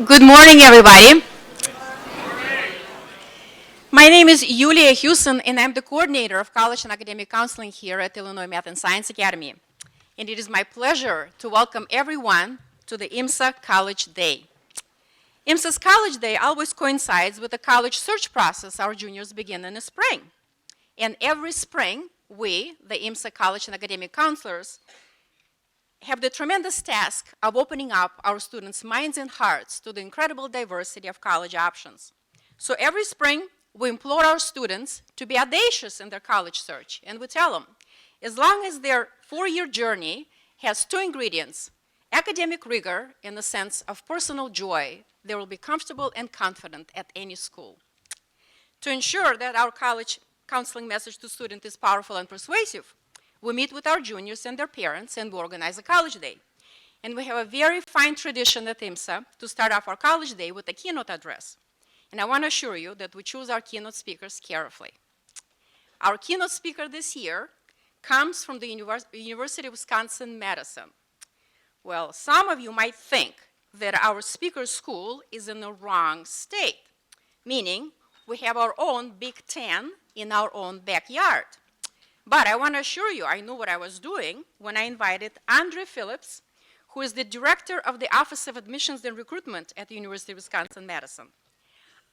Good morning, everybody. My name is Yulia Huson, and I'm the coordinator of college and academic counseling here at Illinois Math and Science Academy. And it is my pleasure to welcome everyone to the IMSA College Day. IMSA's College Day always coincides with the college search process our juniors begin in the spring. And every spring, we, the IMSA College and Academic Counselors, have the tremendous task of opening up our students' minds and hearts to the incredible diversity of college options. So every spring, we implore our students to be audacious in their college search, and we tell them, as long as their four-year journey has two ingredients, academic rigor and a sense of personal joy, they will be comfortable and confident at any school. To ensure that our college counseling message to students is powerful and persuasive, we meet with our juniors and their parents, and we organize a college day. And we have a very fine tradition at IMSA to start off our college day with a keynote address. And I want to assure you that we choose our keynote speakers carefully. Our keynote speaker this year comes from the University of Wisconsin-Madison. Well, some of you might think that our speaker school is in the wrong state, meaning we have our own Big Ten in our own backyard. But I want to assure you, I knew what I was doing when I invited Andre Phillips, who is the director of the Office of Admissions and Recruitment at the University of Wisconsin-Madison.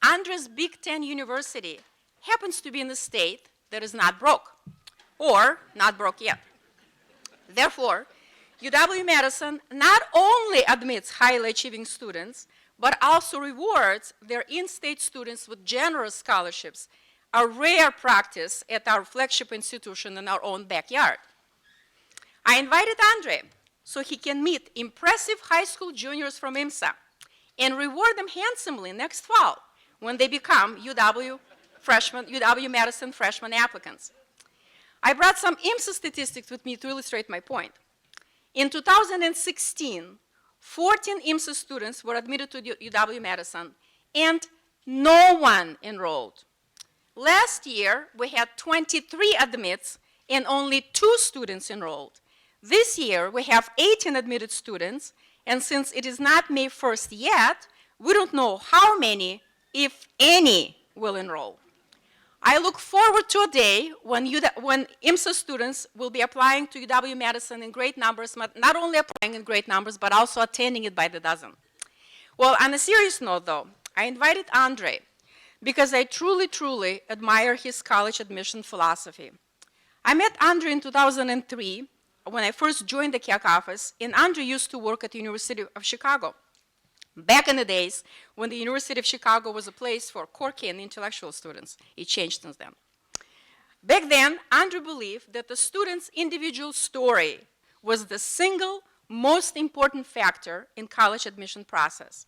Andre's Big Ten University happens to be in a state that is not broke, or not broke yet. Therefore, UW-Madison not only admits highly achieving students, but also rewards their in-state students with generous scholarships, a rare practice at our flagship institution in our own backyard. I invited Andre so he can meet impressive high school juniors from IMSA and reward them handsomely next fall when they become UW-Madison freshman applicants. I brought some IMSA statistics with me to illustrate my point. In 2016, 14 IMSA students were admitted to UW-Madison, and no one enrolled. Last year, we had 23 admits and only 2 students enrolled. This year, we have 18 admitted students, and since it is not May 1st yet, we don't know how many, if any, will enroll. I look forward to a day when IMSA students will be applying to UW-Madison in great numbers, not only applying in great numbers, but also attending it by the dozen. Well, on a serious note, though, I invited Andre because I truly, truly admire his college admission philosophy. I met Andre in 2003 when I first joined the CAC office, and Andre used to work at the University of Chicago. Back in the days when the University of Chicago was a place for quirky and intellectual students. It changed since then. Back then, Andre believed that the student's individual story was the single most important factor in college admission process.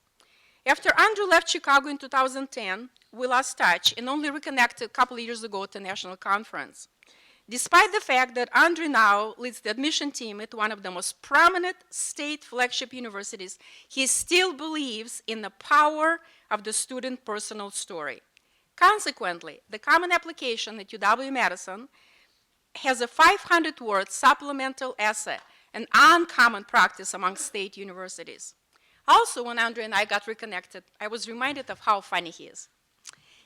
After Andre left Chicago in 2010, we lost touch and only reconnected a couple of years ago at the national conference. Despite the fact that Andre now leads the admission team at one of the most prominent state flagship universities, he still believes in the power of the student personal story. Consequently, the common application at UW-Madison has a 500-word supplemental essay, an uncommon practice among state universities. Also, when Andre and I got reconnected, I was reminded of how funny he is.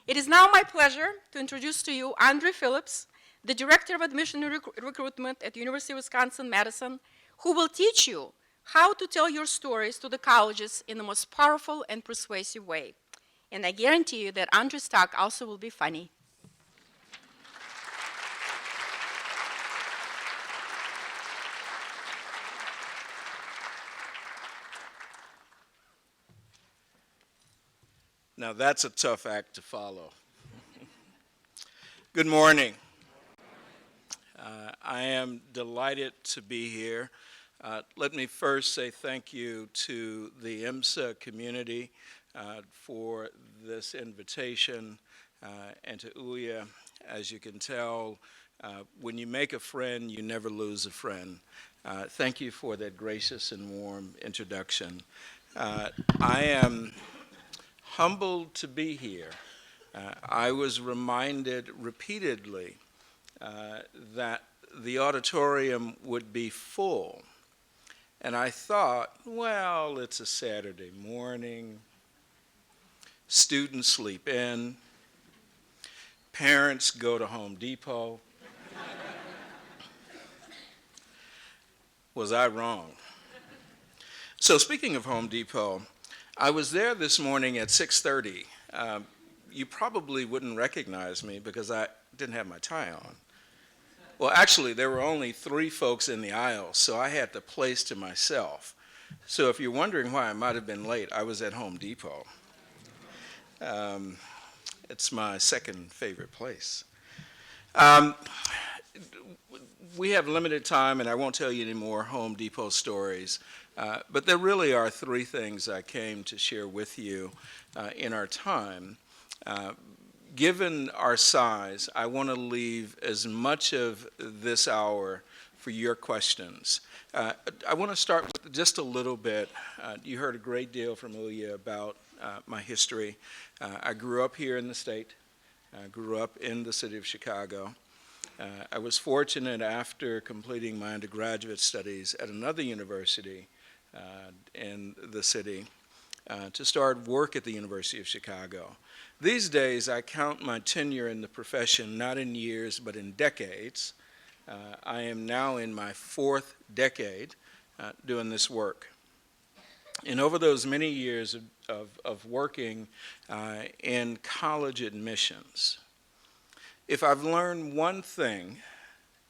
It is now my pleasure to introduce to you Andre Phillips, the Director of Admission and Recruitment at the University of Wisconsin-Madison, who will teach you how to tell your stories to the colleges in the most powerful and persuasive way. And I guarantee you that Andre's talk also will be funny. Now that's a tough act to follow. Good morning. I am delighted to be here. Let me first say thank you to the IMSA community for this invitation, and to Uya. As you can tell, when you make a friend, you never lose a friend. Thank you for that gracious and warm introduction. I am humbled to be here. I was reminded repeatedly that the auditorium would be full. And I thought, well, it's a Saturday morning. students sleep in, parents go to Home Depot. Was I wrong? So speaking of Home Depot, I was there this morning at 6:30. You probably wouldn't recognize me because I didn't have my tie on. Well, actually, there were only 3 folks in the aisle, so I had the place to myself. So if you're wondering why I might have been late, I was at Home Depot. It's my second favorite place. We have limited time, and I won't tell you any more Home Depot stories, but there really are 3 things I came to share with you in our time. Given our size, I want to leave as much of this hour for your questions. I want to start with just a little bit. You heard a great deal from Ilya about my history. I grew up here in the state. I grew up in the city of Chicago. I was fortunate after completing my undergraduate studies at another university in the city to start work at the University of Chicago. These days, I count my tenure in the profession not in years but in decades. I am now in my 4th decade doing this work. And over those many years of working in college admissions, if I've learned one thing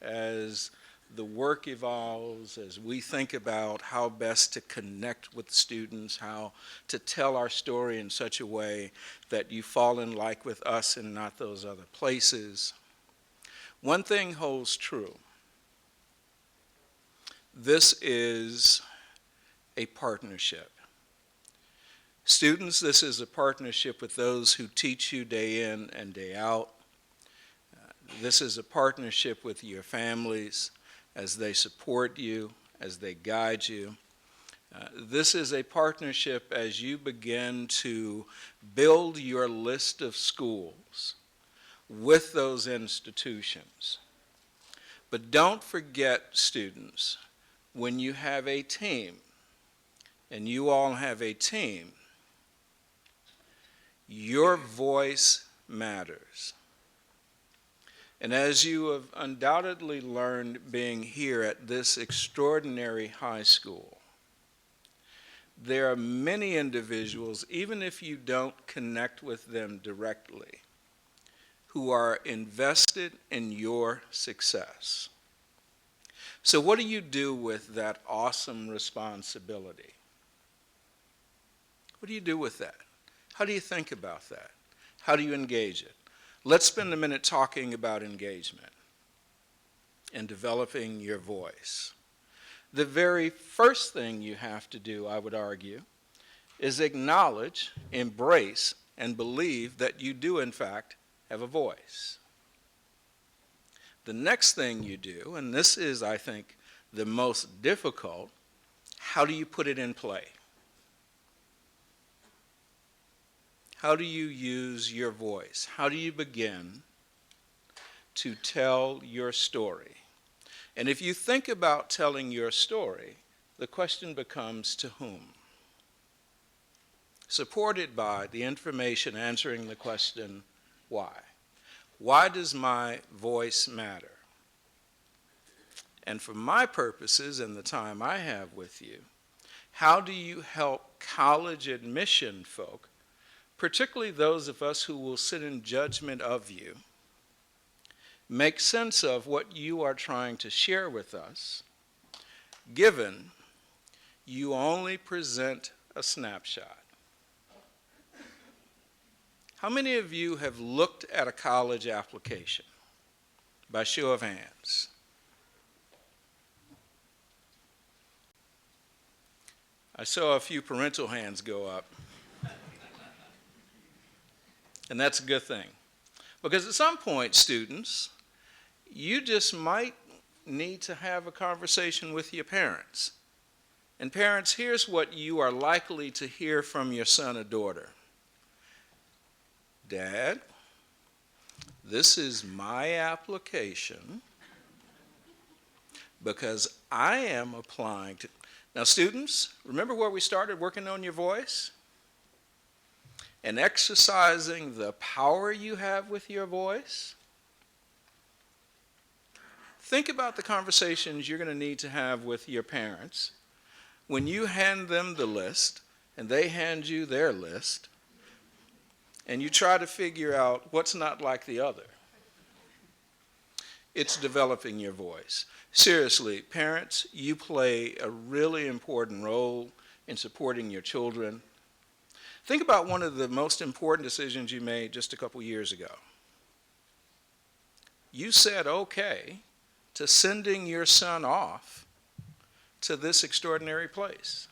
as the work evolves, as we think about how best to connect with students, how to tell our story in such a way that you fall in like with us and not those other places, one thing holds true. This is a partnership. Students, this is a partnership with those who teach you day in and day out. This is a partnership with your families as they support you, as they guide you. This is a partnership as you begin to build your list of schools with those institutions. But don't forget, students, when you have a team, and you all have a team, your voice matters. And as you have undoubtedly learned being here at this extraordinary high school, there are many individuals, even if you don't connect with them directly, who are invested in your success. So what do you do with that awesome responsibility? What do you do with that? How do you think about that? How do you engage it? Let's spend a minute talking about engagement and developing your voice. The very first thing you have to do, I would argue, is acknowledge, embrace, and believe that you do, in fact, have a voice. The next thing you do, and this is, I think, the most difficult, how do you put it in play? How do you use your voice? How do you begin to tell your story? And if you think about telling your story, the question becomes to whom? Supported by the information answering the question, why? Why does my voice matter? And for my purposes and the time I have with you, how do you help college admission folk, particularly those of us who will sit in judgment of you, make sense of what you are trying to share with us, given you only present a snapshot? How many of you have looked at a college application? By show of hands. I saw a few parental hands go up. And that's a good thing. Because at some point, students, you just might need to have a conversation with your parents. And parents, here's what you are likely to hear from your son or daughter. Dad, this is my application because I am applying to... Now, students, remember where we started working on your voice? and exercising the power you have with your voice? Think about the conversations you're going to need to have with your parents when you hand them the list and they hand you their list and you try to figure out what's not like the other. It's developing your voice. Seriously, parents, you play a really important role in supporting your children. Think about one of the most important decisions you made just a couple years ago. You said okay to sending your son off to this extraordinary place.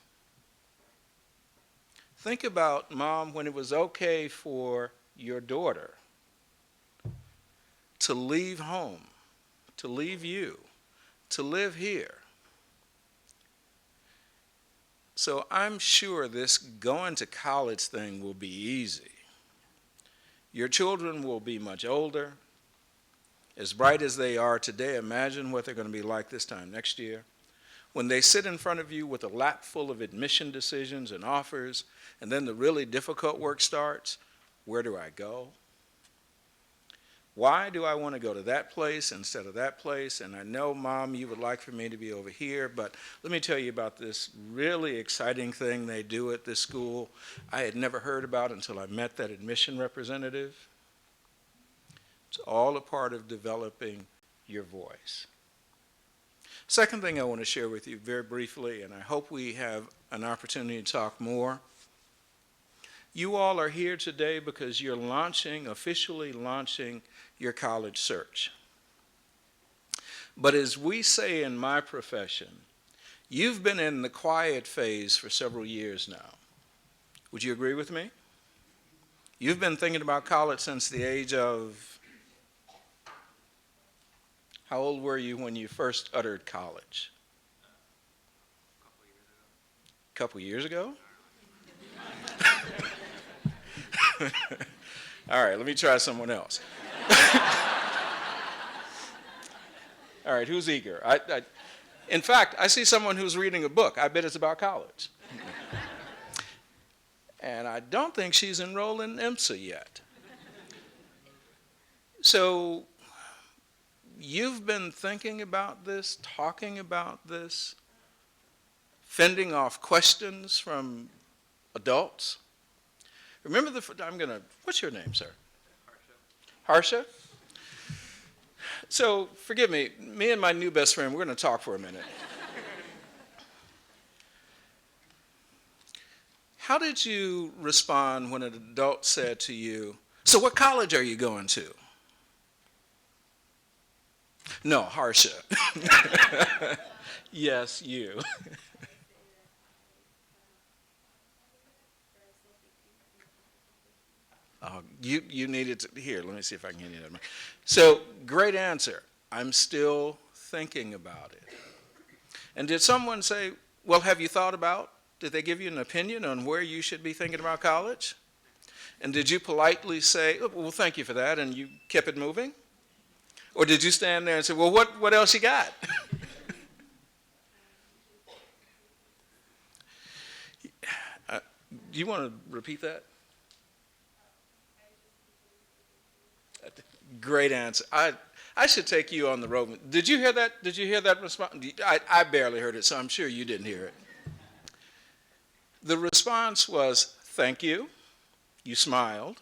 Think about, Mom, when it was okay for your daughter to leave home, to leave you, to live here. So I'm sure this going to college thing will be easy. Your children will be much older. As bright as they are today, imagine what they're going to be like this time next year. When they sit in front of you with a lap full of admission decisions and offers, and then the really difficult work starts, where do I go? Why do I want to go to that place instead of that place? And I know, Mom, you would like for me to be over here, but let me tell you about this really exciting thing they do at this school I had never heard about until I met that admission representative. It's all a part of developing your voice. Second thing I want to share with you very briefly, and I hope we have an opportunity to talk more. You all are here today because you're officially launching your college search. But as we say in my profession, you've been in the quiet phase for several years now. Would you agree with me? You've been thinking about college since the age of... How old were you when you first uttered college? A couple years ago? All right, let me try someone else. All right, who's eager? In fact, I see someone who's reading a book. I bet it's about college. And I don't think she's enrolled in IMSA yet. So you've been thinking about this, talking about this, fending off questions from adults. Remember what's your name, sir? Harsha? So, forgive me and my new best friend, we're going to talk for a minute. How did you respond when an adult said to you, so what college are you going to? No, Harsha. Yes, you. You needed to, here, let me see if I can get you that. So, great answer. I'm still thinking about it. And did someone say, well, have you thought about, did they give you an opinion on where you should be thinking about college? And did you politely say, oh, well, thank you for that, and you kept it moving? Or did you stand there and say, well, what else you got? Do you want to repeat that? Great answer. I should take you on the road. Did you hear that? Did you hear that response? I barely heard it, so I'm sure you didn't hear it. The response was, thank you. You smiled.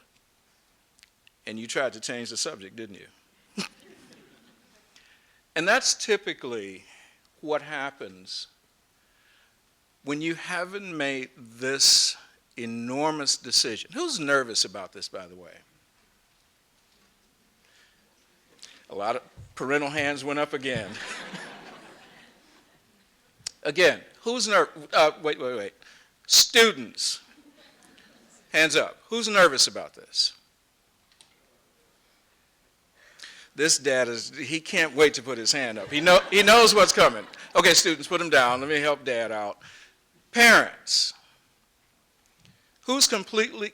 And you tried to change the subject, didn't you? And that's typically what happens when you haven't made this enormous decision. Who's nervous about this, by the way? A lot of parental hands went up again. Again, who's nervous? Wait. Students, hands up. Who's nervous about this? This dad he can't wait to put his hand up. He knows what's coming. Okay, students, put him down. Let me help dad out. Parents, who's completely...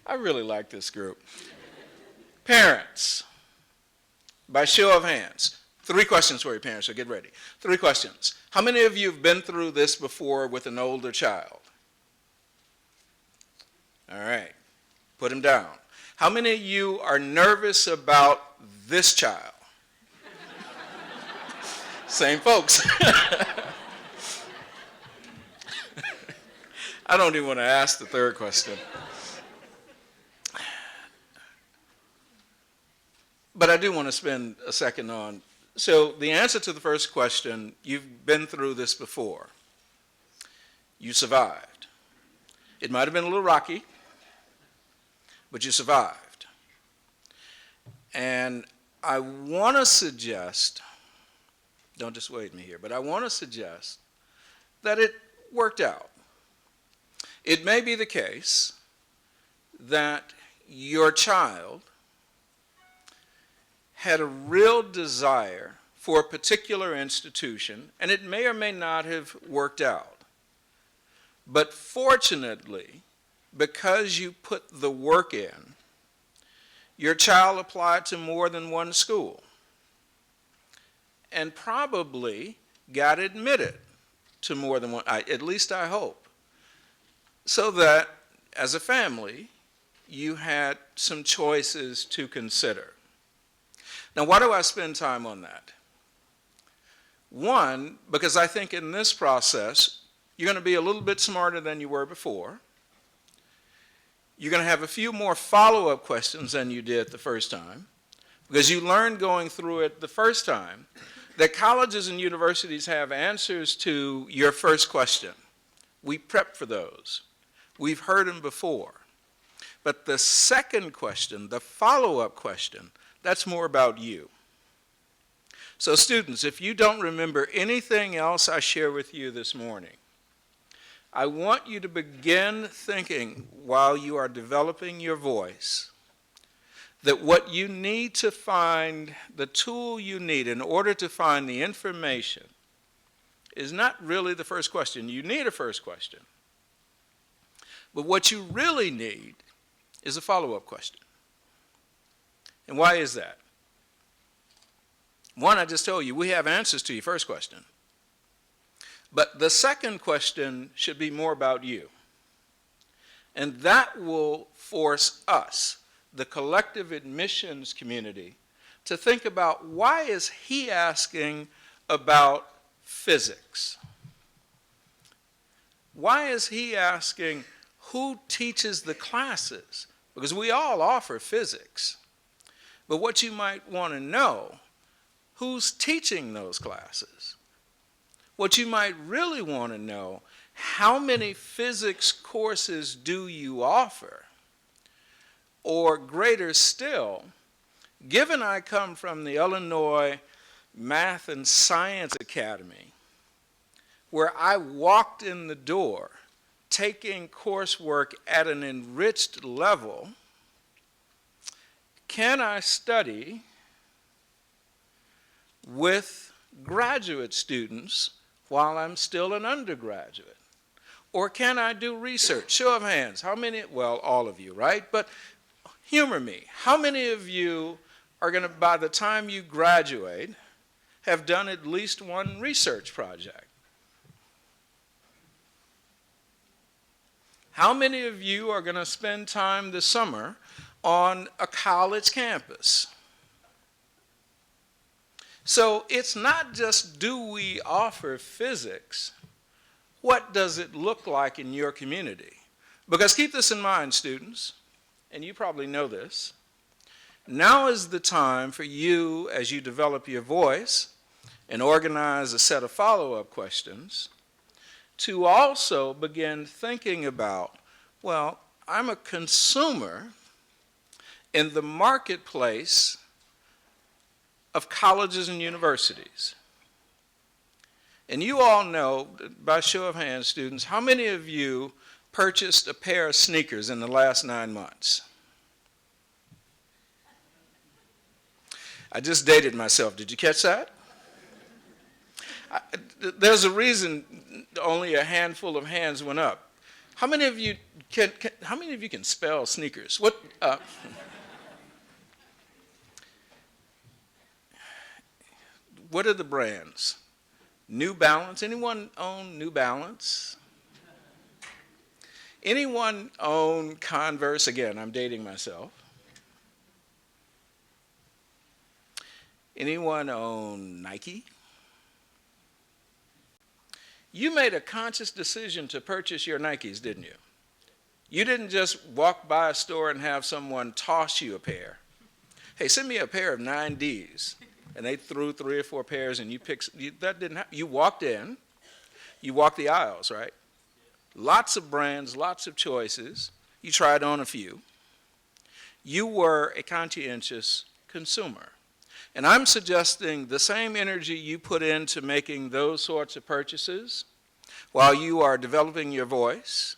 I really like this group. Parents, by show of hands, 3 questions for your parents, so get ready. 3 questions. How many of you have been through this before with an older child? All right, put them down. How many of you are nervous about this child? Same folks. I don't even want to ask the 3rd question. But I do want to spend a second on, so the answer to the first question, you've been through this before. You survived. It might have been a little rocky, but you survived. And I want to suggest, don't dissuade me here, but I want to suggest that it worked out. It may be the case that your child had a real desire for a particular institution, and it may or may not have worked out. But fortunately, because you put the work in, your child applied to more than one school and probably got admitted to more than one, at least I hope, so that as a family, you had some choices to consider. Now, why do I spend time on that? One, because I think in this process, you're going to be a little bit smarter than you were before. You're going to have a few more follow-up questions than you did the first time, because you learned going through it the first time that colleges and universities have answers to your first question. We prep for those. We've heard them before. But the second question, the follow-up question, that's more about you. So students, if you don't remember anything else I share with you this morning, I want you to begin thinking while you are developing your voice that what you need to find, the tool you need in order to find the information is not really the first question. You need a first question. But what you really need is a follow-up question. And why is that? One, I just told you, we have answers to your first question. But the second question should be more about you. And that will force us, the collective admissions community, to think about why is he asking about physics? Why is he asking who teaches the classes? Because we all offer physics. But what you might want to know, who's teaching those classes? What you might really want to know, how many physics courses do you offer? Or greater still, given I come from the Illinois Math and Science Academy, where I walked in the door taking coursework at an enriched level, can I study with graduate students while I'm still an undergraduate? Or can I do research? Show of hands. How many? Well, all of you, right? But humor me. How many of you are going to, by the time you graduate, have done at least one research project? How many of you are going to spend time this summer on a college campus? So it's not just do we offer physics, what does it look like in your community? Because keep this in mind, students, and you probably know this, now is the time for you, as you develop your voice and organize a set of follow-up questions, to also begin thinking about, well, I'm a consumer in the marketplace of colleges and universities. And you all know, by show of hands, students, how many of you purchased a pair of sneakers in the last 9 months? I just dated myself. Did you catch that? There's a reason only a handful of hands went up. How many of you can spell sneakers? what are the brands? New Balance. Anyone own New Balance? Anyone own Converse? Again, I'm dating myself. Anyone own Nike? You made a conscious decision to purchase your Nikes, didn't you? You didn't just walk by a store and have someone toss you a pair. Hey, send me a pair of 9Ds. And they threw 3 or 4 pairs and that didn't happen. You walked in, you walked the aisles, right? Lots of brands, lots of choices. You tried on a few. You were a conscientious consumer. And I'm suggesting the same energy you put into making those sorts of purchases while you are developing your voice,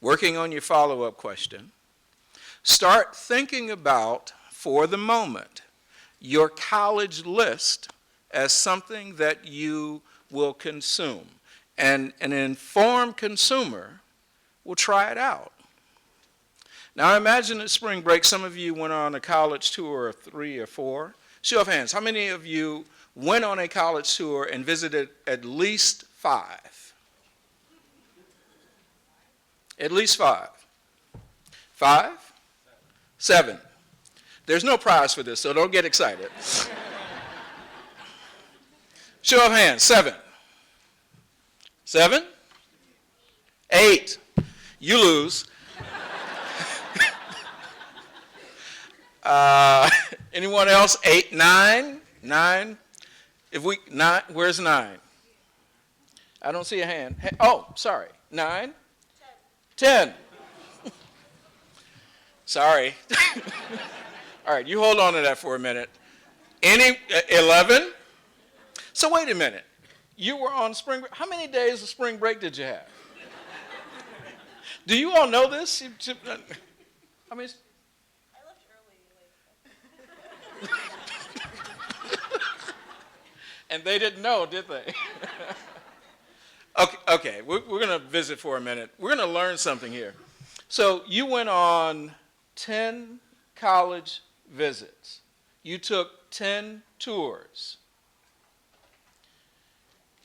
working on your follow-up question, start thinking about, for the moment, your college list as something that you will consume. And an informed consumer will try it out. Now, I imagine at spring break, some of you went on a college tour of 3 or 4. Show of hands, how many of you went on a college tour and visited at least 5? At least 5. 5? 7. There's no prize for this, so don't get excited. Show of hands, 7. 7? 8. You lose. Anyone else? 8, 9? 9? Where's 9? I don't see a hand. Oh, sorry. 9? 10. Sorry. All right, you hold on to that for a minute. 11? So wait a minute. You were on spring break. How many days of spring break did you have? Do you all know this? I mean, I left early. And they didn't know, did they? Okay, we're going to visit for a minute. We're going to learn something here. So you went on 10 college visits. You took 10 tours.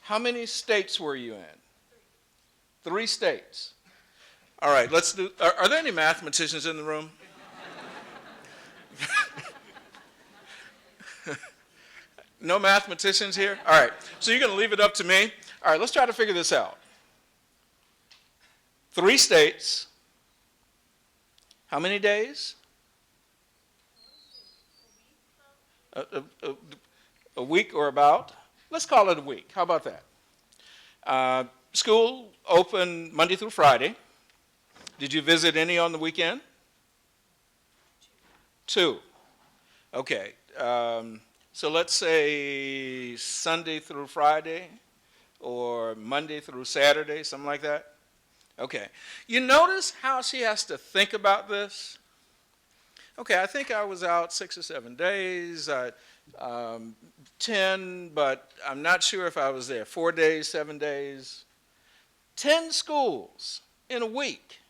How many states were you in? 3 states. All right, let's do, are there any mathematicians in the room? No mathematicians here? All right, so you're going to leave it up to me? All right, let's try to figure this out. 3 states. How many days? A week or about? Let's call it a week. How about that? School open Monday through Friday. Did you visit any on the weekend? 2. Okay. So let's say Sunday through Friday or Monday through Saturday, something like that. Okay. You notice how she has to think about this? Okay, I think I was out 6 or 7 days, 10, but I'm not sure if I was there 4 days, 7 days. 10 schools in a week.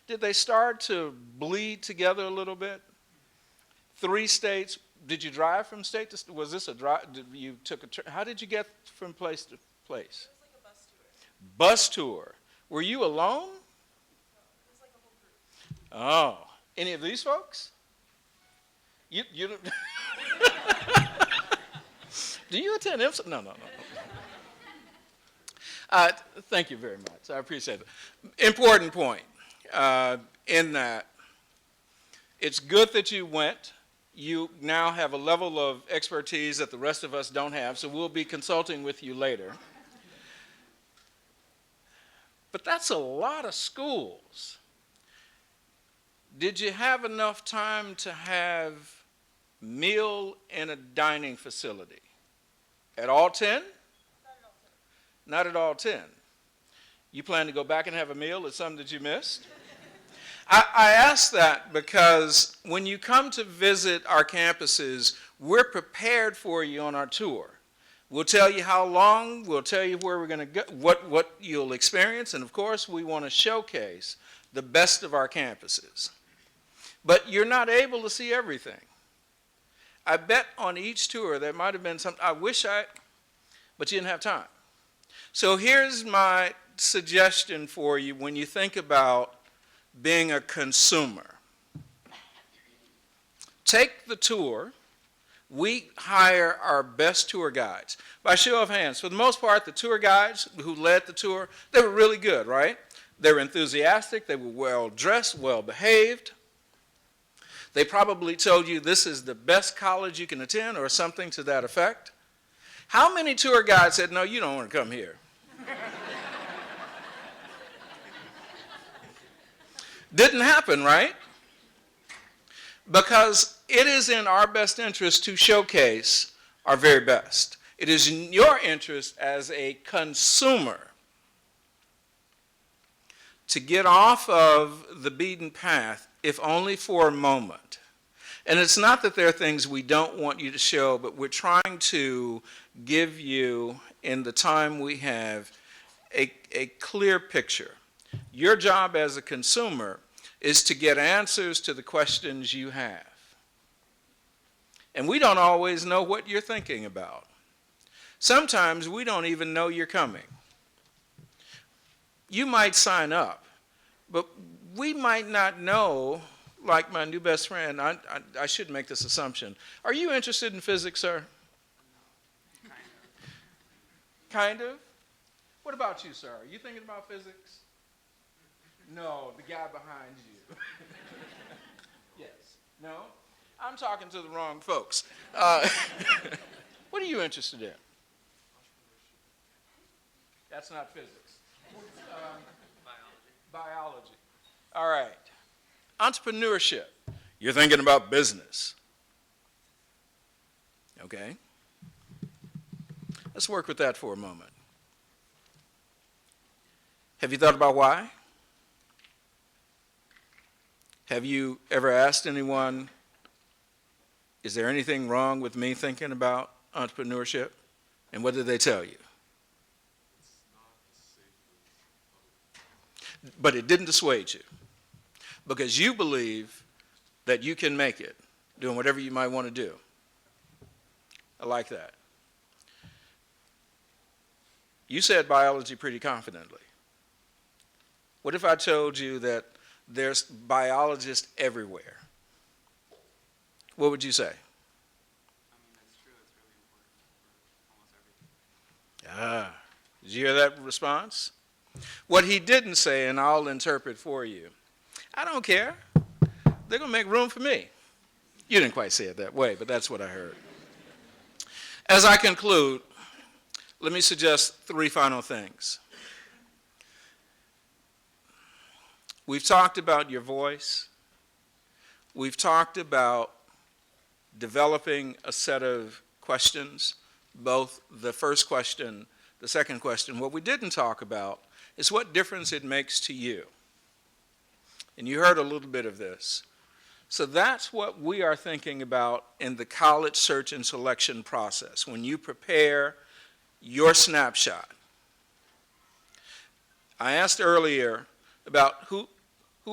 Did they start to bleed together a little bit? 3 states. Did you drive from state to state? Was this a drive? You took a how did you get from place to place? It was like a bus tour. Bus tour. Were you alone? No, it was like a whole group. Oh, any of these folks? You don't do you attend IMSA? No. Thank you very much. I appreciate it. Important point in that it's good that you went. You now have a level of expertise that the rest of us don't have, so we'll be consulting with you later. But that's a lot of schools. Did you have enough time to have meal in a dining facility? At all 10? Not at all 10. You plan to go back and have a meal at some that you missed? I ask that because when you come to visit our campuses, we're prepared for you on our tour. We'll tell you how long, we'll tell you where we're going to go, what you'll experience, and of course we want to showcase the best of our campuses. But you're not able to see everything. I bet on each tour there might have been something, but you didn't have time. So here's my suggestion for you when you think about being a consumer. Take the tour. We hire our best tour guides. By show of hands, for the most part, the tour guides who led the tour, they were really good, right? They were enthusiastic, they were well-dressed, well-behaved. They probably told you this is the best college you can attend or something to that effect. How many tour guides said, no, you don't want to come here? Didn't happen, right? Because it is in our best interest to showcase our very best. It is in your interest as a consumer to get off of the beaten path, if only for a moment. And it's not that there are things we don't want you to show, but we're trying to give you, in the time we have, a clear picture. Your job as a consumer is to get answers to the questions you have. And we don't always know what you're thinking about. Sometimes we don't even know you're coming. You might sign up, but we might not know, like my new best friend, I should make this assumption. Are you interested in physics, sir? Kind of? What about you, sir? Are you thinking about physics? No, the guy behind you. Yes. No? I'm talking to the wrong folks. What are you interested in? That's not physics. Biology. All right. Entrepreneurship. You're thinking about business. Okay. Let's work with that for a moment. Have you thought about why? Have you ever asked anyone, is there anything wrong with me thinking about entrepreneurship? And what did they tell you? But it didn't dissuade you, because you believe that you can make it doing whatever you might want to do. I like that. You said biology pretty confidently. What if I told you that there's biologists everywhere? What would you say? I mean, that's true. It's really important for almost everything. Did you hear that response? What he didn't say, and I'll interpret for you, I don't care. They're going to make room for me. You didn't quite say it that way, but that's what I heard. As I conclude, let me suggest 3 final things. We've talked about your voice. We've talked about developing a set of questions, both the first question, the second question. What we didn't talk about is what difference it makes to you. And you heard a little bit of this. So that's what we are thinking about in the college search and selection process. When you prepare your snapshot. I asked earlier about who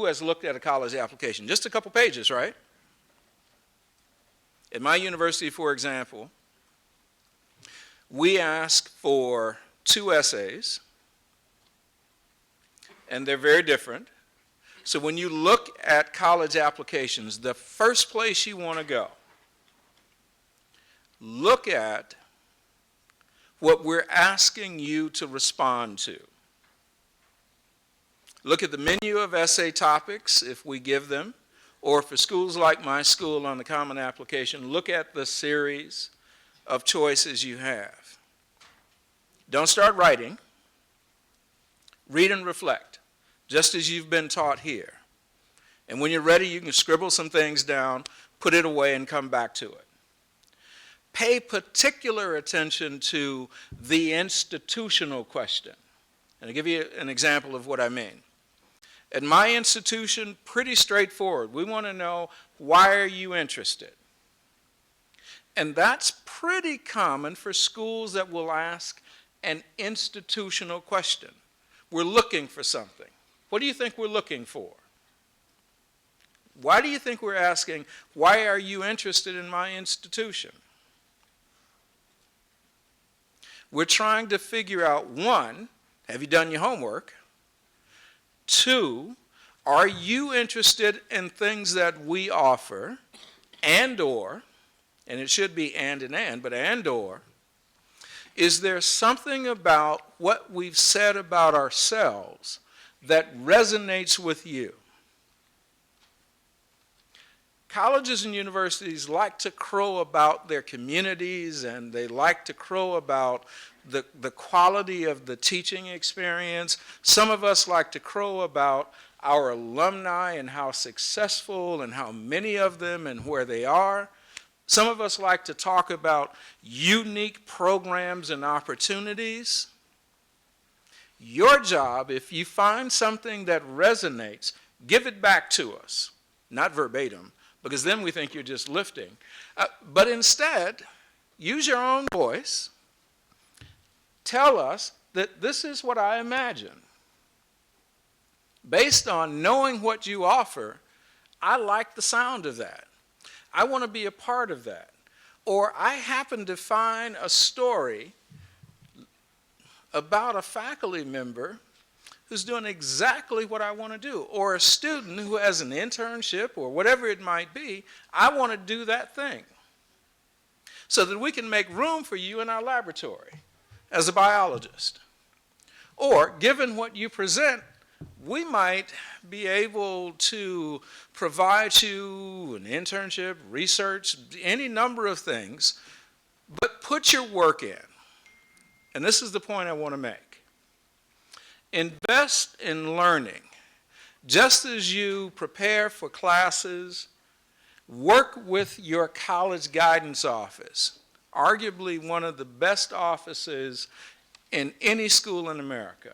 has looked at a college application. Just a couple pages, right? At my university, for example, we ask for 2 essays, and they're very different. So when you look at college applications, the first place you want to go, look at what we're asking you to respond to. Look at the menu of essay topics, if we give them, or for schools like my school on the Common Application, look at the series of choices you have. Don't start writing. Read and reflect, just as you've been taught here. And when you're ready, you can scribble some things down, put it away, and come back to it. Pay particular attention to the institutional question. And I'll give you an example of what I mean. At my institution, pretty straightforward. We want to know, why are you interested? And that's pretty common for schools that will ask an institutional question. We're looking for something. What do you think we're looking for? Why do you think we're asking, why are you interested in my institution? We're trying to figure out, one, have you done your homework? Two, are you interested in things that we offer? And it should be and, but and or, is there something about what we've said about ourselves that resonates with you? Colleges and universities like to crow about their communities, and they like to crow about the quality of the teaching experience. Some of us like to crow about our alumni and how successful and how many of them and where they are. Some of us like to talk about unique programs and opportunities. Your job, if you find something that resonates, give it back to us. Not verbatim, because then we think you're just lifting. But instead, use your own voice. Tell us that this is what I imagine. Based on knowing what you offer, I like the sound of that. I want to be a part of that. Or I happen to find a story about a faculty member who's doing exactly what I want to do, or a student who has an internship or whatever it might be. I want to do that thing so that we can make room for you in our laboratory as a biologist. Or, given what you present, we might be able to provide you an internship, research, any number of things, but put your work in. And this is the point I want to make. Invest in learning. Just as you prepare for classes, work with your college guidance office, arguably one of the best offices in any school in America.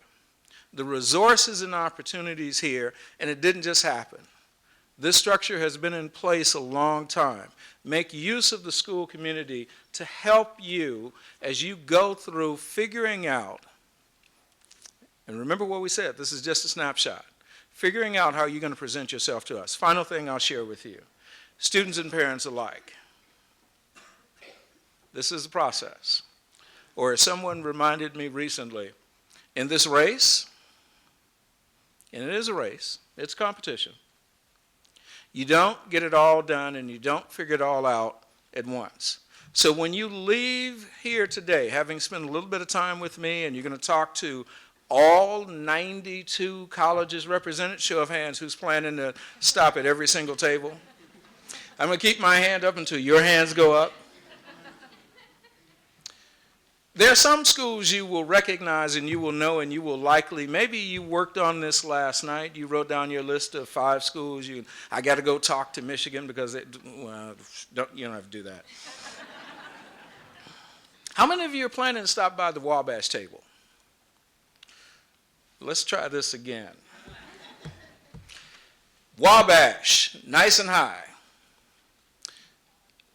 The resources and opportunities here, and it didn't just happen. This structure has been in place a long time. Make use of the school community to help you as you go through figuring out, and remember what we said, this is just a snapshot, figuring out how you're going to present yourself to us. Final thing I'll share with you, students and parents alike. This is the process. Or as someone reminded me recently, in this race, and it is a race, it's competition, you don't get it all done and you don't figure it all out at once. So when you leave here today, having spent a little bit of time with me, and you're going to talk to all 92 colleges represented, show of hands, who's planning to stop at every single table? I'm going to keep my hand up until your hands go up. There are some schools you will recognize and you will know and you will likely, maybe you worked on this last night, you wrote down your list of 5 schools, I got to go talk to Michigan because, you don't have to do that. How many of you are planning to stop by the Wabash table? Let's try this again. Wabash, nice and high.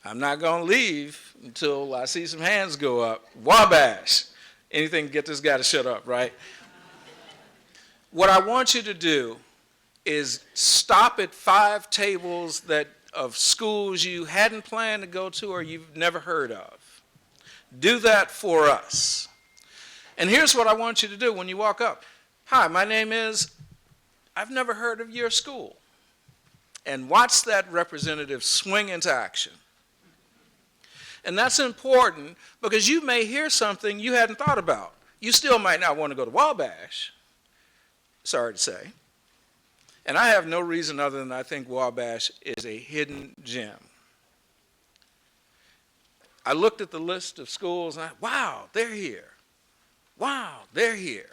I'm not going to leave until I see some hands go up. Wabash. Anything to get this guy to shut up, right? What I want you to do is stop at 5 tables of schools you hadn't planned to go to or you've never heard of. Do that for us. And here's what I want you to do when you walk up. Hi, my name is, I've never heard of your school. And watch that representative swing into action. And that's important because you may hear something you hadn't thought about. You still might not want to go to Wabash, sorry to say. And I have no reason other than I think Wabash is a hidden gem. I looked at the list of schools and wow, they're here. Wow, they're here.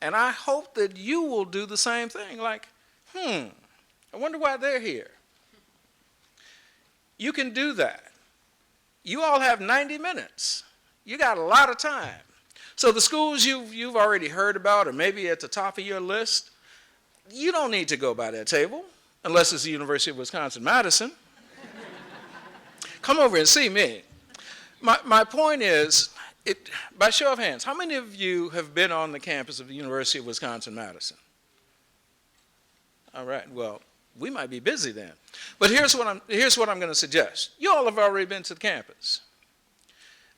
And I hope that you will do the same thing, like, I wonder why they're here. You can do that. You all have 90 minutes. You got a lot of time. So the schools you've already heard about or maybe at the top of your list, you don't need to go by that table unless it's the University of Wisconsin-Madison. Come over and see me. My point is, by show of hands, how many of you have been on the campus of the University of Wisconsin-Madison? All right, well, we might be busy then. But here's what I'm going to suggest. You all have already been to the campus.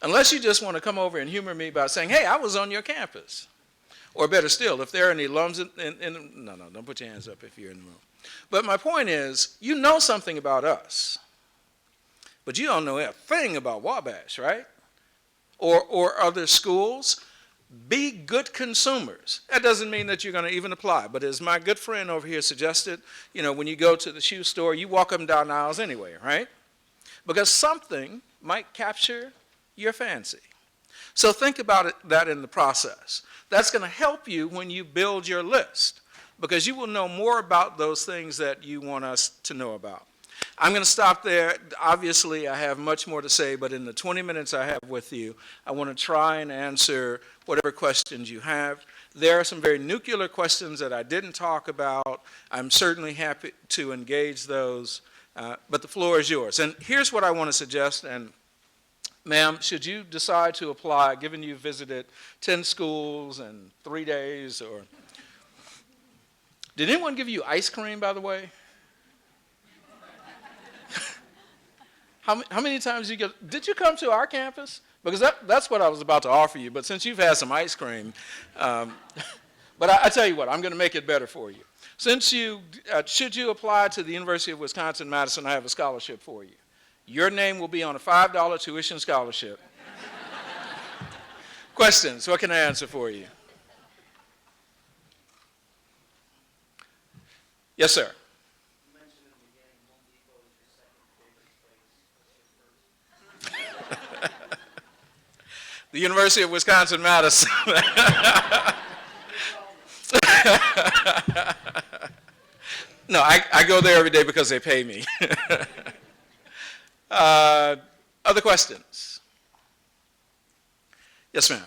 Unless you just want to come over and humor me by saying, hey, I was on your campus. Or better still, if there are any alums no, don't put your hands up if you're in the room. But my point is, you know something about us. But you don't know a thing about Wabash, right? Or other schools. Be good consumers. That doesn't mean that you're going to even apply. But as my good friend over here suggested, when you go to the shoe store, you walk up and down the aisles anyway, right? Because something might capture your fancy. So think about that in the process. That's going to help you when you build your list, because you will know more about those things that you want us to know about. I'm going to stop there. Obviously, I have much more to say, but in the 20 minutes I have with you, I want to try and answer whatever questions you have. There are some very nuclear questions that I didn't talk about. I'm certainly happy to engage those, but the floor is yours. And here's what I want to suggest, and ma'am, should you decide to apply, given you visited 10 schools in 3 days, or... Did anyone give you ice cream, by the way? How many times did you come to our campus? Because that's what I was about to offer you, but since you've had some ice cream, but I tell you what, I'm going to make it better for you. Should you apply to the University of Wisconsin-Madison, I have a scholarship for you. Your name will be on a $5 tuition scholarship. Questions, what can I answer for you? Yes, sir. The University of Wisconsin-Madison. No, I go there every day because they pay me. Other questions? Yes, ma'am.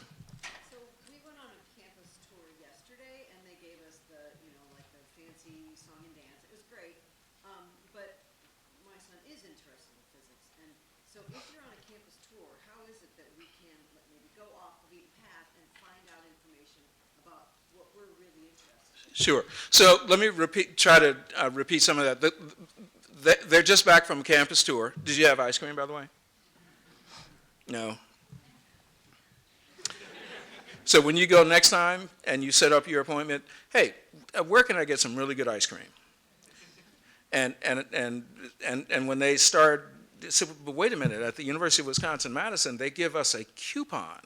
So we went on a campus tour yesterday, and they gave us the, like the fancy song and dance. It was great, but my son is interested in physics, and so if you're on a campus tour, how is it that we can maybe go off the beaten path and find out information about what we're really interested in? Sure. So let me try to repeat some of that. They're just back from a campus tour. Did you have ice cream, by the way? No. So when you go next time and you set up your appointment, hey, where can I get some really good ice cream? And when they start, but wait a minute, at the University of Wisconsin-Madison, they give us a coupon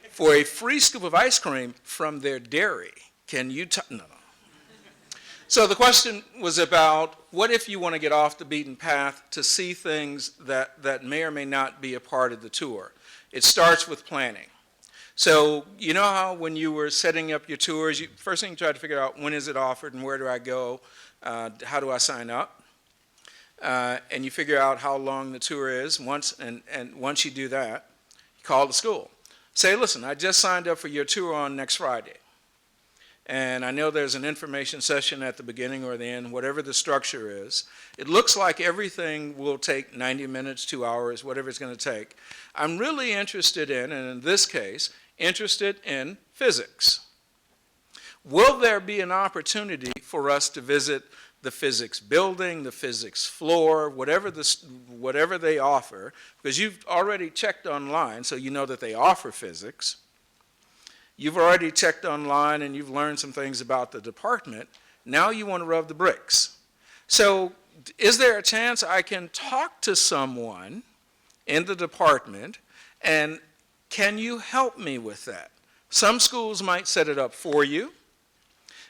for a free scoop of ice cream from their dairy. Can you no. So the question was about, what if you want to get off the beaten path to see things that may or may not be a part of the tour? It starts with planning. So you know how when you were setting up your tours, first thing you try to figure out, when is it offered and where do I go? How do I sign up? And you figure out how long the tour is. Once you do that, you call the school. Say, listen, I just signed up for your tour on next Friday. And I know there's an information session at the beginning or the end, whatever the structure is. It looks like everything will take 90 minutes, 2 hours, whatever it's going to take. I'm really interested in, and in this case, interested in physics. Will there be an opportunity for us to visit the physics building, the physics floor, whatever they offer? Because you've already checked online, so you know that they offer physics. You've already checked online and you've learned some things about the department. Now you want to rub the bricks. So is there a chance I can talk to someone in the department, and can you help me with that? Some schools might set it up for you.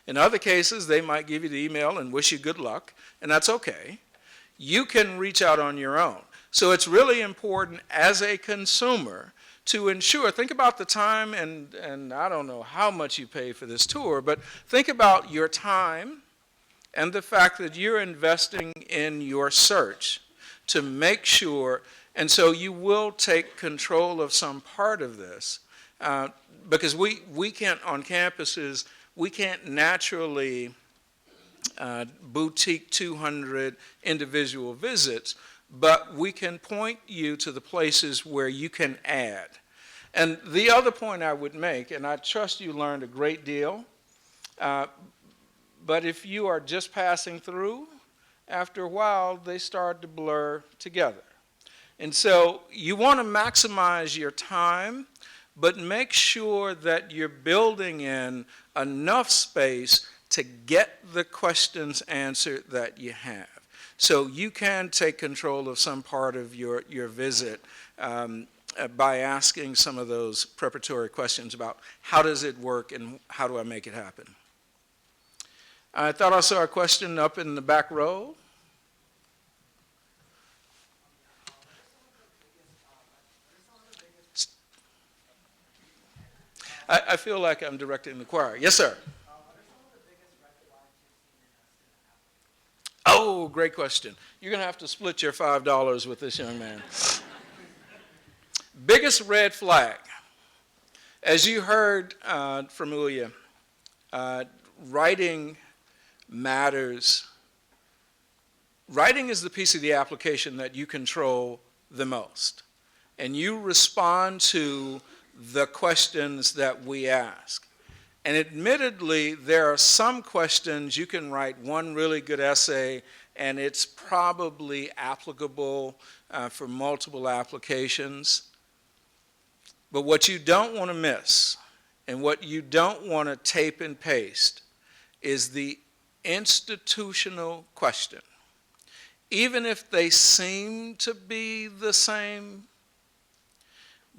In other cases, they might give you the email and wish you good luck, and that's okay. You can reach out on your own. So it's really important as a consumer to ensure, think about the time, and I don't know how much you pay for this tour, but think about your time and the fact that you're investing in your search to make sure, and so you will take control of some part of this, because we can't, on campuses, we can't naturally boutique 200 individual visits, but we can point you to the places where you can add. And the other point I would make, and I trust you learned a great deal, But if you are just passing through, after a while, they start to blur together. And so you want to maximize your time, but make sure that you're building in enough space to get the questions answered that you have. So you can take control of some part of your visit by asking some of those preparatory questions about how does it work and how do I make it happen. I thought I saw a question up in the back row. I feel like I'm directing the choir. Yes, sir. Oh, great question. You're going to have to split your $5 with this young man. Biggest red flag. As you heard from Ulia, writing matters. Writing is the piece of the application that you control the most. And you respond to the questions that we ask. And admittedly, there are some questions you can write one really good essay and it's probably applicable for multiple applications. But what you don't want to miss and what you don't want to tape and paste is the institutional question. Even if they seem to be the same,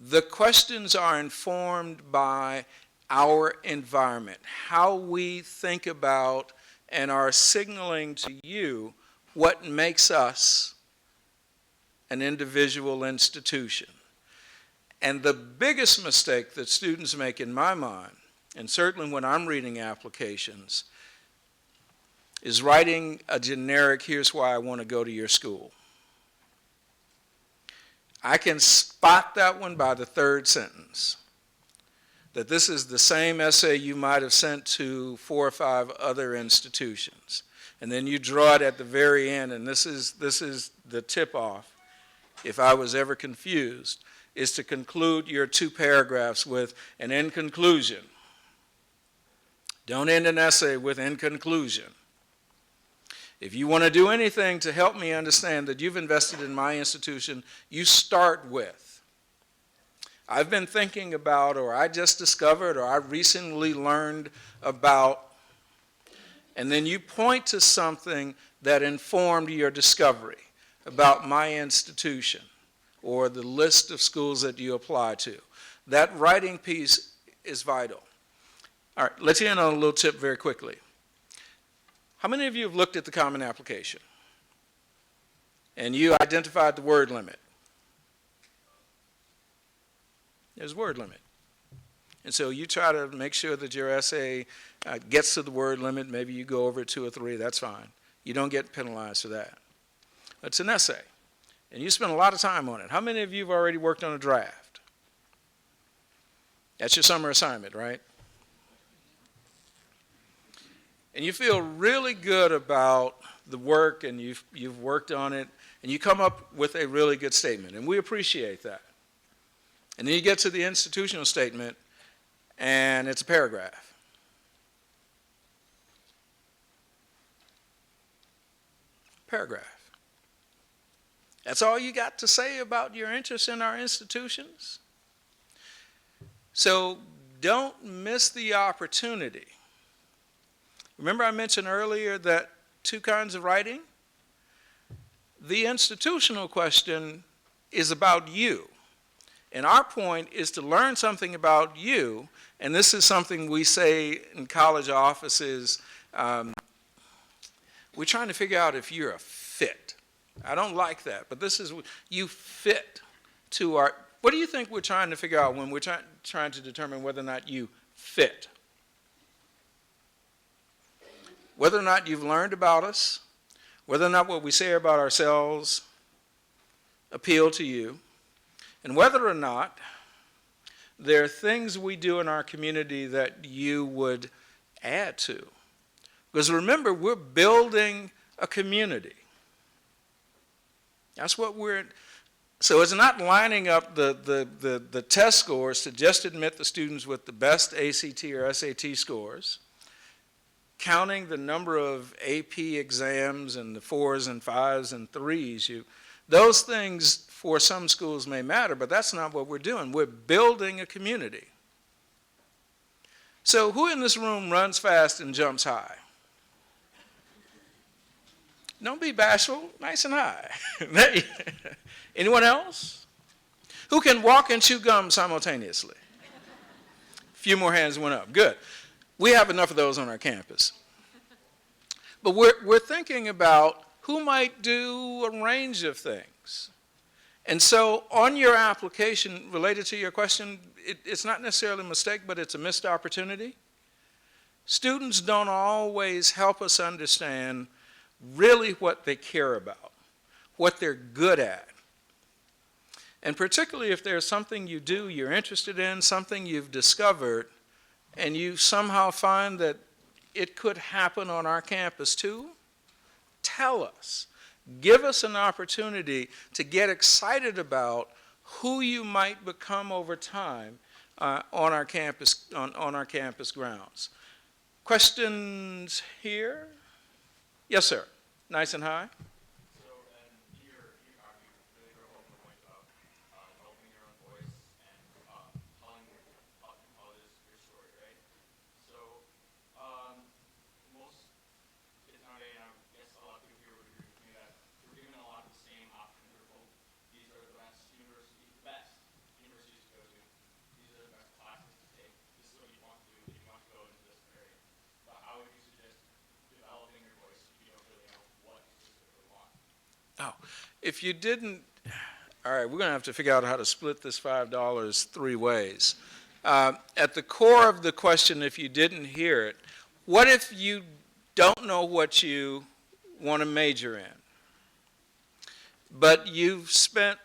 the questions are informed by our environment, how we think about and are signaling to you what makes us an individual institution. And the biggest mistake that students make in my mind, and certainly when I'm reading applications, is writing a generic, here's why I want to go to your school. I can spot that one by the third sentence, that this is the same essay you might have sent to 4 or 5 other institutions. And then you draw it at the very end, and this is the tip-off, if I was ever confused, is to conclude your 2 paragraphs with an in conclusion. Don't end an essay with in conclusion. If you want to do anything to help me understand that you've invested in my institution, you start with, I've been thinking about, or I just discovered, or I recently learned about, and then you point to something that informed your discovery about my institution or the list of schools that you apply to. That writing piece is vital. All right, let's end on a little tip very quickly. How many of you have looked at the Common Application and you identified the word limit? There's a word limit. And so you try to make sure that your essay gets to the word limit. Maybe you go over 2 or 3, that's fine. You don't get penalized for that. It's an essay, and you spend a lot of time on it. How many of you have already worked on a draft? That's your summer assignment, right? And you feel really good about the work, and you've worked on it, and you come up with a really good statement, and we appreciate that. And then you get to the institutional statement, and it's a paragraph. Paragraph. That's all you got to say about your interest in our institutions? So don't miss the opportunity. Remember I mentioned earlier that 2 kinds of writing? The institutional question is about you. And our point is to learn something about you, and this is something we say in college offices. We're trying to figure out if you're a fit. I don't like that, but this is, you fit to our, what do you think we're trying to figure out when we're trying to determine whether or not you fit? Whether or not you've learned about us, whether or not what we say about ourselves appeal to you, and whether or not there are things we do in our community that you would add to. Because remember, we're building a community. That's what so it's not lining up the test scores to just admit the students with the best ACT or SAT scores. counting the number of AP exams and the 4s and 5s and 3s. Those things for some schools may matter, but that's not what we're doing. We're building a community. So who in this room runs fast and jumps high? Don't be bashful, nice and high. Anyone else? Who can walk and chew gum simultaneously? A few more hands went up, good. We have enough of those on our campus. But we're thinking about who might do a range of things. And so on your application, related to your question, it's not necessarily a mistake, but it's a missed opportunity. Students don't always help us understand really what they care about, what they're good at. And particularly if there's something you do you're interested in, something you've discovered, and you somehow find that it could happen on our campus too, tell us. Give us an opportunity to get excited about who you might become over time on our campus grounds. Questions here? Yes, sir. Nice and high. So, and you really drove home the point about developing your own voice and telling colleges your story, right? So, most kids nowadays, and I guess a lot of people here would agree with me that we're given a lot of the same options. We're told these are the best universities to go to. These are the best classes to take. This is what you want to do if you want to go into this area. But how would you suggest developing your voice if you don't really know what you specifically want? Oh, if you didn't, all right, we're going to have to figure out how to split this $5 3 ways. At the core of the question, if you didn't hear it, what if you don't know what you want to major in, but you've spent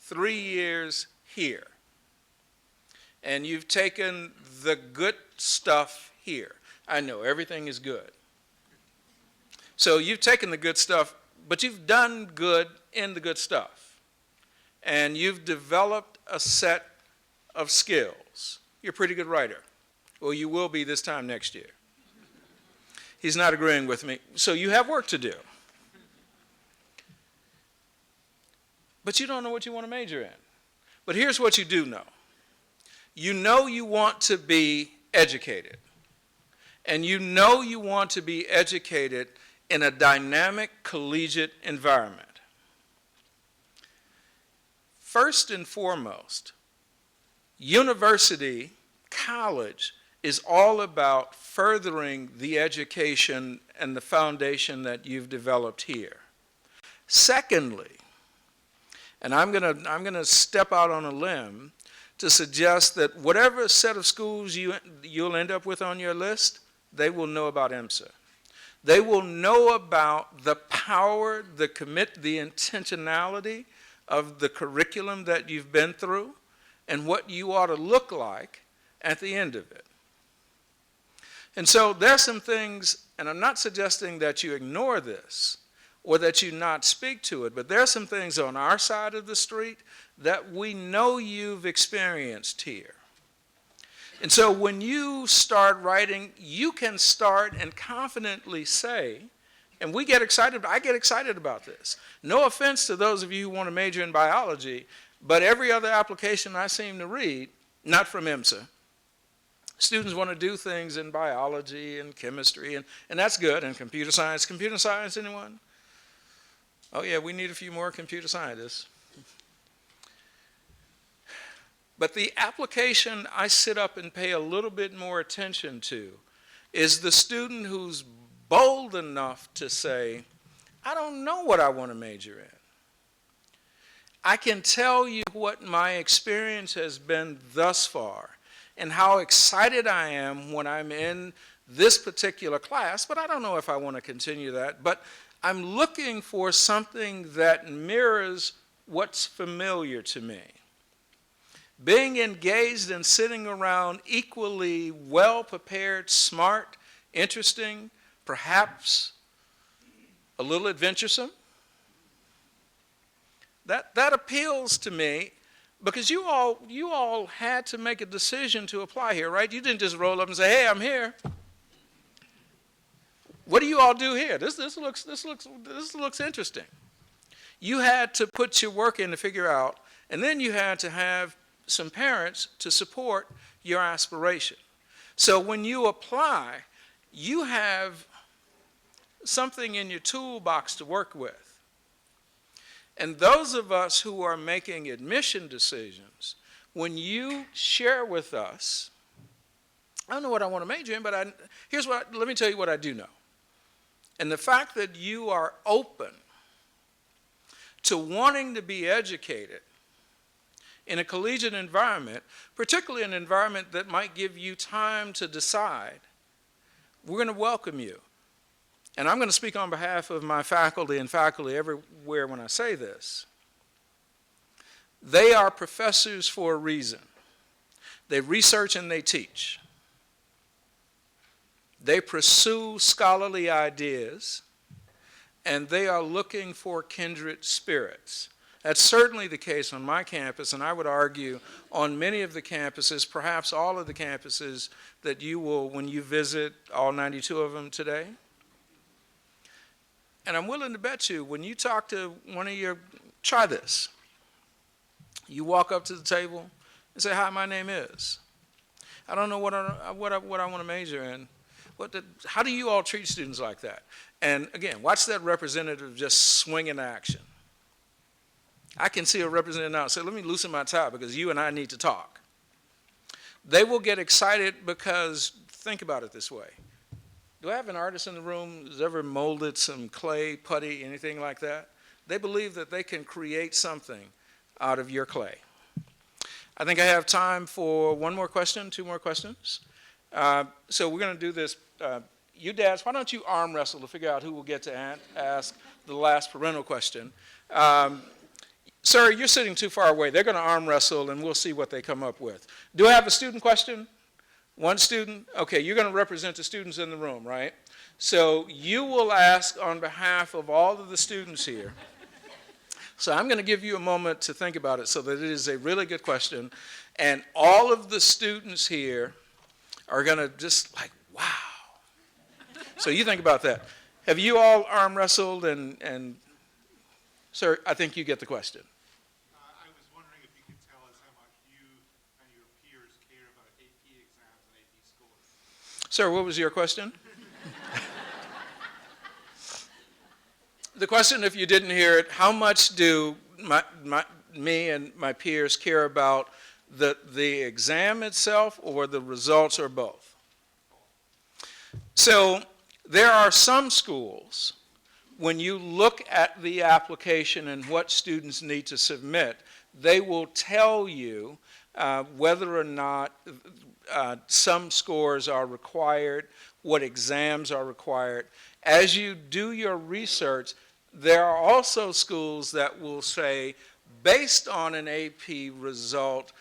3 years here, and you've taken the good stuff here. I know everything is good. So you've taken the good stuff, but you've done good in the good stuff. And you've developed a set of skills. You're a pretty good writer. Well, you will be this time next year. He's not agreeing with me. So you have work to do. But you don't know what you want to major in. But here's what you do know. You know you want to be educated. And you know you want to be educated in a dynamic collegiate environment. First and foremost, university, college, is all about furthering the education and the foundation that you've developed here. Secondly, and I'm going to step out on a limb to suggest that whatever set of schools you'll end up with on your list, they will know about IMSA. They will know about the power, the intentionality of the curriculum that you've been through and what you ought to look like at the end of it. And so there's some things, and I'm not suggesting that you ignore this or that you not speak to it, but there are some things on our side of the street that we know you've experienced here. And so when you start writing, you can start and confidently say, and we get excited, I get excited about this. No offense to those of you who want to major in biology, but every other application I seem to read, not from IMSA, students want to do things in biology and chemistry, and that's good, and computer science. Computer science, anyone? Oh yeah, we need a few more computer scientists. But the application I sit up and pay a little bit more attention to is the student who's bold enough to say, I don't know what I want to major in. I can tell you what my experience has been thus far and how excited I am when I'm in this particular class, but I don't know if I want to continue that. But I'm looking for something that mirrors what's familiar to me. Being engaged and sitting around equally well-prepared, smart, interesting, perhaps a little adventuresome. That appeals to me because you all had to make a decision to apply here, right? You didn't just roll up and say, hey, I'm here. What do you all do here? This looks interesting. You had to put your work in to figure out, and then you had to have some parents to support your aspiration. So when you apply, you have something in your toolbox to work with. And those of us who are making admission decisions, when you share with us, I don't know what I want to major in, but let me tell you what I do know. And the fact that you are open to wanting to be educated in a collegiate environment, particularly an environment that might give you time to decide, we're going to welcome you. And I'm going to speak on behalf of my faculty and faculty everywhere when I say this. They are professors for a reason. They research and they teach. They pursue scholarly ideas, and they are looking for kindred spirits. That's certainly the case on my campus, and I would argue on many of the campuses, perhaps all of the campuses that you will, when you visit all 92 of them today. And I'm willing to bet you, when you talk to one of your, try this. You walk up to the table and say, hi, my name is. I don't know what I want to major in. How do you all treat students like that? And again, watch that representative just swing into action. I can see a representative now say, let me loosen my tie because you and I need to talk. They will get excited because, think about it this way. Do I have an artist in the room who's ever molded some clay, putty, anything like that? They believe that they can create something out of your clay. I think I have time for one more question, two more questions. So we're going to do this. You dads, why don't you arm wrestle to figure out who will get to ask the last parental question. Sir, you're sitting too far away. They're going to arm wrestle, and we'll see what they come up with. Do I have a student question? One student? Okay, you're going to represent the students in the room, right? So you will ask on behalf of all of the students here. So I'm going to give you a moment to think about it so that it is a really good question. And all of the students here are going to just like, wow. So you think about that. Have you all arm wrestled and sir, I think you get the question. I was wondering if you could tell us how much you and your peers care about AP exams and AP scores. Sir, what was your question? The question, if you didn't hear it, how much do me and my peers care about the exam itself or the results or both? So there are some schools, when you look at the application and what students need to submit, they will tell you whether or not some scores are required, what exams are required. As you do your research, there are also schools that will say, based on an AP result,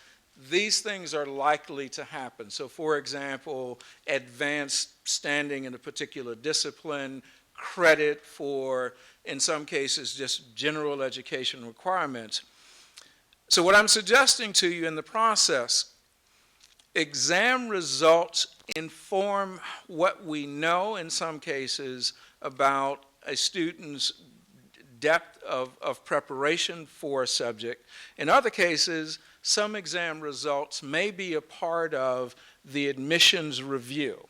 these things are likely to happen. So for example, advanced standing in a particular discipline, credit for, in some cases, just general education requirements. So what I'm suggesting to you in the process, exam results inform what we know in some cases about a student's depth of preparation for a subject. In other cases, some exam results may be a part of the admissions review.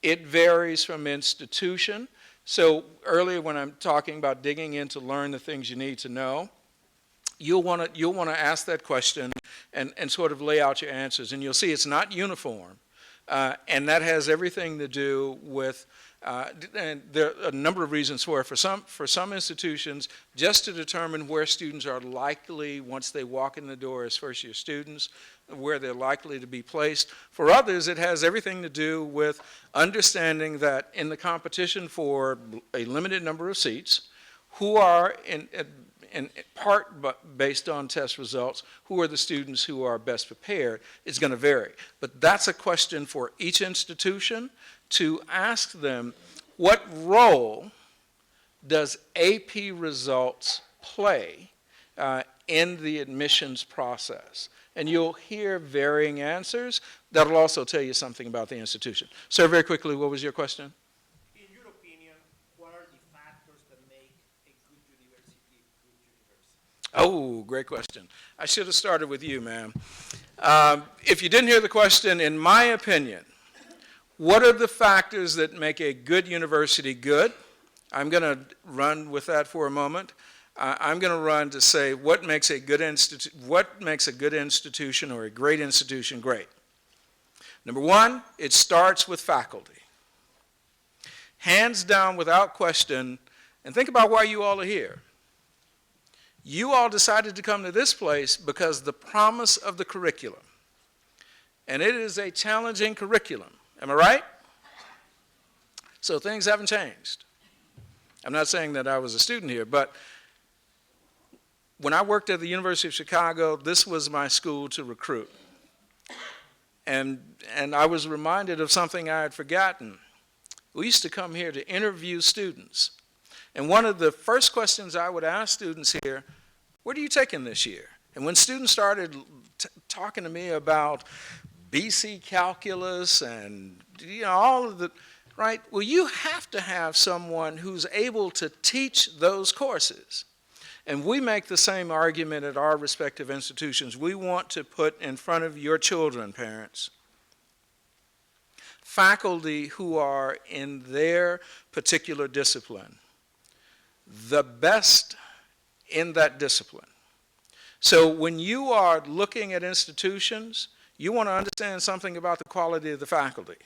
It varies from institution. So earlier when I'm talking about digging in to learn the things you need to know, you'll want to ask that question and sort of lay out your answers. And you'll see it's not uniform. And that has everything to do with, and there are a number of reasons for it. For some institutions, just to determine where students are likely, once they walk in the door as first-year students, where they're likely to be placed. For others, it has everything to do with understanding that in the competition for a limited number of seats, who are in part based on test results, who are the students who are best prepared, is going to vary. But that's a question for each institution to ask them, what role does AP results play in the admissions process? And you'll hear varying answers. That'll also tell you something about the institution. Sir, very quickly, what was your question? In your opinion, Oh, great question. I should have started with you, ma'am. If you didn't hear the question, in my opinion, what are the factors that make a good university good? I'm going to run with that for a moment. I'm going to run to say what makes a good institution or a great institution great. Number one, it starts with faculty. Hands down, without question, and think about why you all are here. You all decided to come to this place because the promise of the curriculum, and it is a challenging curriculum, am I right? So things haven't changed. I'm not saying that I was a student here, but when I worked at the University of Chicago, this was my school to recruit. And I was reminded of something I had forgotten. We used to come here to interview students. And one of the first questions I would ask students here, what are you taking this year? And when students started talking to me about BC calculus and all of the, right? Well, you have to have someone who's able to teach those courses. And we make the same argument at our respective institutions. We want to put in front of your children, parents, faculty who are in their particular discipline, the best in that discipline. So when you are looking at institutions, you want to understand something about the quality of the faculty.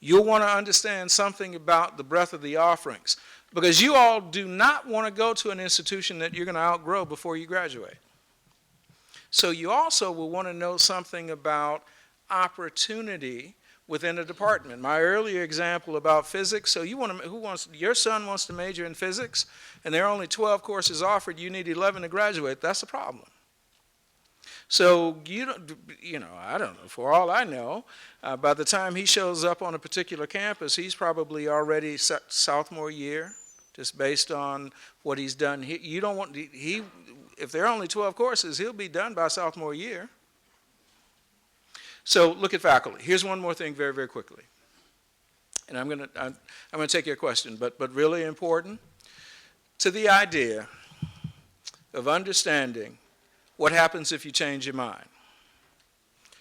You'll want to understand something about the breadth of the offerings, because you all do not want to go to an institution that you're going to outgrow before you graduate. So you also will want to know something about opportunity within a department. My earlier example about physics, so your son wants to major in physics, and there are only 12 courses offered, you need 11 to graduate, that's a problem. So, I don't know, for all I know, by the time he shows up on a particular campus, he's probably already sophomore year, just based on what he's done. If there are only 12 courses, he'll be done by sophomore year. So look at faculty. Here's one more thing very, very quickly. And I'm going to take your question, but really important to the idea of understanding what happens if you change your mind.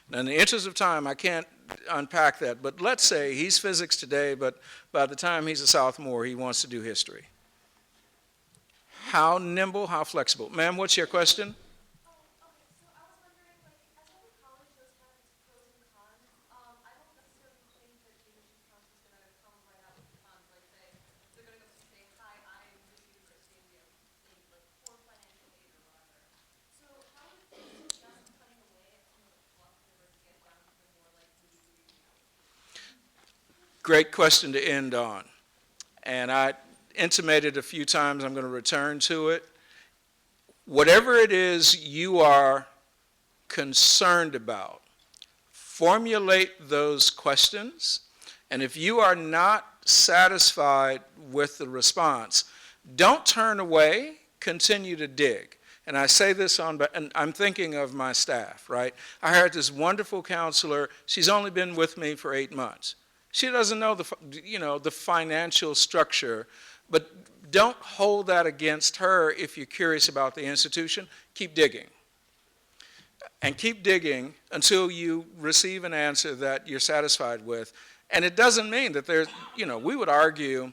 Now, in the interest of time, I can't unpack that, but let's say he's physics today, but by the time he's a sophomore, he wants to do history. How nimble, how flexible? Ma'am, what's your question? Great question to end on. And I intimated a few times, I'm going to return to it. Whatever it is you are concerned about, formulate those questions. And if you are not satisfied with the response, don't turn away, continue to dig. And I say this and I'm thinking of my staff, right? I hired this wonderful counselor. She's only been with me for 8 months. She doesn't know the financial structure, but don't hold that against her if you're curious about the institution. Keep digging. And keep digging until you receive an answer that you're satisfied with. And it doesn't mean that there's, we would argue,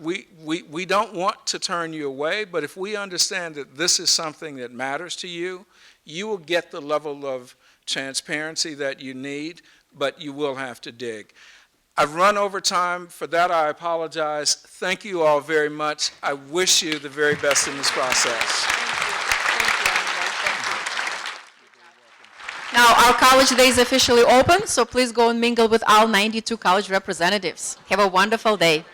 we don't want to turn you away, but if we understand that this is something that matters to you, you will get the level of transparency that you need, but you will have to dig. I've run over time. For that, I apologize. Thank you all very much. I wish you the very best in this process. Thank you. Now, our college day is officially open, so please go and mingle with all 92 college representatives. Have a wonderful day.